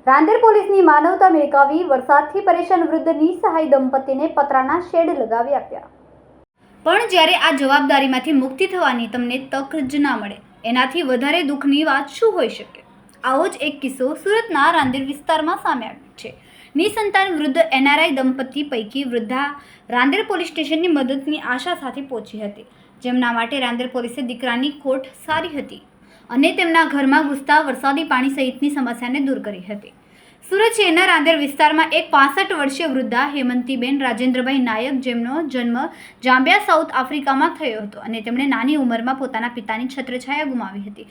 રાંદેર પોલીસની માનવતા મેળાવી વરસાદથી પરેશાન વૃદ્ધ નિસહાય દંપતીને પતરાના શેડ લગાવી આપ્યા. પણ જ્યારે આ જવાબદારીમાંથી મુક્તિ થવાની તમને તક જ ના મળે એનાથી વધારે દુઃખની વાત શું હોઈ શકે? આવો જ એક કિસ્સો સુરતના રાંદેર વિસ્તારમાં સામે આવ્યો છે. નિસંતાન વૃદ્ધ એનઆરઆઈ દંપતી પૈકી વૃદ્ધા રાંદેર પોલીસ સ્ટેશનની મદદની આશા સાથે પહોંચી હતી, જેમના માટે રાંદેર પોલીસે દીકરાની ખોટ સારી હતી અને તેમના ઘરમાં ઘૂસતા વરસાદી પાણી સહિતની સમસ્યાને દૂર કરી હતી. સુરત શહેરના રાંદેર વિસ્તારમાં એક 65 વર્ષીય વૃદ્ધા હેમંતીબેન રાજેન્દ્રભાઈ નાયક, જેમનો જન્મ જામ્બિયા સાઉથ આફ્રિકામાં થયો હતો અને તેમણે નાની ઉંમરમાં પોતાના પિતાની છત્રછાયા ગુમાવી હતી.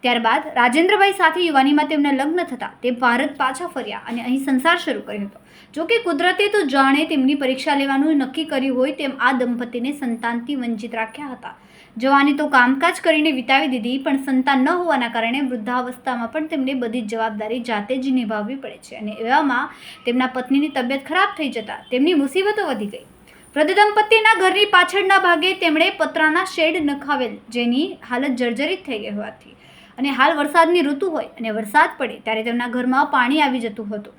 ત્યારબાદ રાજેન્દ્રભાઈ સાથે યુવાનીમાં તેમના લગ્ન થતાં તે ભારત પાછા ફર્યા અને અહીં સંસાર શરૂ કર્યો હતો. જોકે કુદરતે તો જાણે તેમની પરીક્ષા લેવાનું નક્કી કર્યું હોય તેમ આ દંપતીને સંતાનથી વંચિત રાખ્યા હતા. જવાની તો કામકાજ કરીને વિતાવી દીધી, પણ સંતાન ન હોવાના કારણે વૃદ્ધાવસ્થામાં પણ તેમને બધી જવાબદારી જાતે જ નિભાવવી પડે છે અને એવામાં તેમના પત્નીની તબિયત ખરાબ થઈ જતાં તેમની મુસીબતો વધી ગઈ. વૃદ્ધ દંપતીના ઘરની પાછળના ભાગે તેમણે પતરાના શેડ નખાવેલ, જેની હાલત જર્જરિત થઈ ગઈ હોવાથી અને હાલ વરસાદની ઋતુ હોય અને વરસાદ પડે ત્યારે તેમના ઘરમાં પાણી આવી જતું હતું,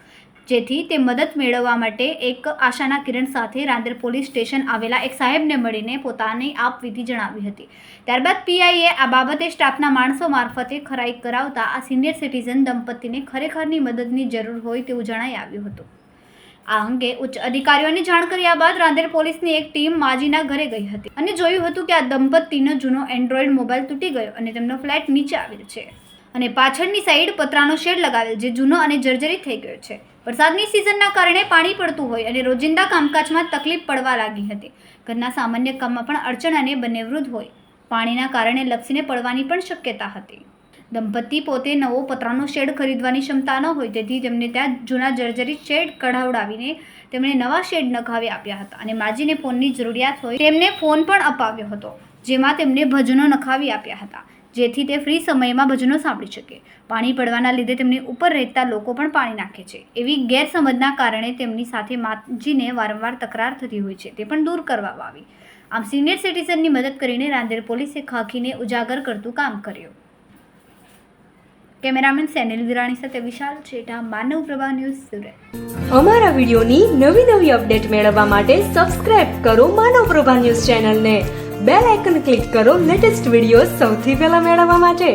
જેથી તે મદદ મેળવવા માટે એક આશાના કિરણ સાથે રાંદેર પોલીસ સ્ટેશન આવેલા એક સાહેબને મળીને પોતાની આપવીતી જણાવી હતી. ત્યારબાદ પીઆઈએ આ બાબતે સ્ટાફના માણસો મારફતે ખરાઈ કરાવતા આ સિનિયર સિટીઝન દંપતીને ખરેખરની મદદની જરૂર હોય તેવું જણાઈ આવ્યું હતું. આ અંગે ઉચ્ચ અધિકારીઓને જાણ કર્યા બાદ રાંદેર પોલીસની એક ટીમ માજીના ઘરે ગઈ હતી અને જોયું હતું કે આ દંપતીનો જૂનો એન્ડ્રોઈડ મોબાઈલ તૂટી ગયો અને તેમનો ફ્લેટ નીચે આવેલ છે અને પાછળની સાઈડ પતરાનો શેડ લગાવેલ, જે જૂનો અને જર્જરિત થઈ ગયો છે. વરસાદની સિઝનના કારણે પાણી પડતું હોય અને રોજિંદા કામકાજમાં તકલીફ પડવા લાગી હતી. ઘરના સામાન્ય કામમાં પણ અડચણ અને બંને વૃદ્ધ હોય, પાણીના કારણે લપસીને પડવાની પણ શક્યતા હતી. દંપતી પોતે નવો પતરાનો શેડ ખરીદવાની ક્ષમતા ન હોય, તેથી તેમને ત્યાં જૂના જર્જરિત શેડ કઢાવડાવીને તેમણે નવા શેડ નખાવી આપ્યા હતા અને માજીને ફોનની જરૂરિયાત હોય તેમને ફોન પણ અપાવ્યો હતો, જેમાં તેમને ભજનો નખાવી આપ્યા હતા, જેથી તે ફ્રી સમયમાં ભજનો સાંભળી શકે. પાણી પડવાના લીધે તેમની ઉપર રહેતા લોકો પણ પાણી નાખે છે, એવી ગેરસમજના કારણે તેમની સાથે માજીને વારંવાર તકરાર થતી હોય છે, તે પણ દૂર કરવામાં આવી. આમ સિનિયર સિટીઝનની મદદ કરીને રાંદેર પોલીસે ખાખીને ઉજાગર કરતું કામ કર્યું. કેમેરામેન સેનિલ વિરાણી સાથે વિશાલ છેટા, માનવ પ્રભા ન્યૂઝ, સુરત. અમારા વિડીયોની નવી અપડેટ મેળવવા માટે સબસ્ક્રાઇબ કરો માનવ પ્રભા ન્યૂઝ ચેનલને. બેલ આઇકન ક્લિક કરો લેટેસ્ટ વિડીયો સૌથી પહેલા મેળવવા માટે.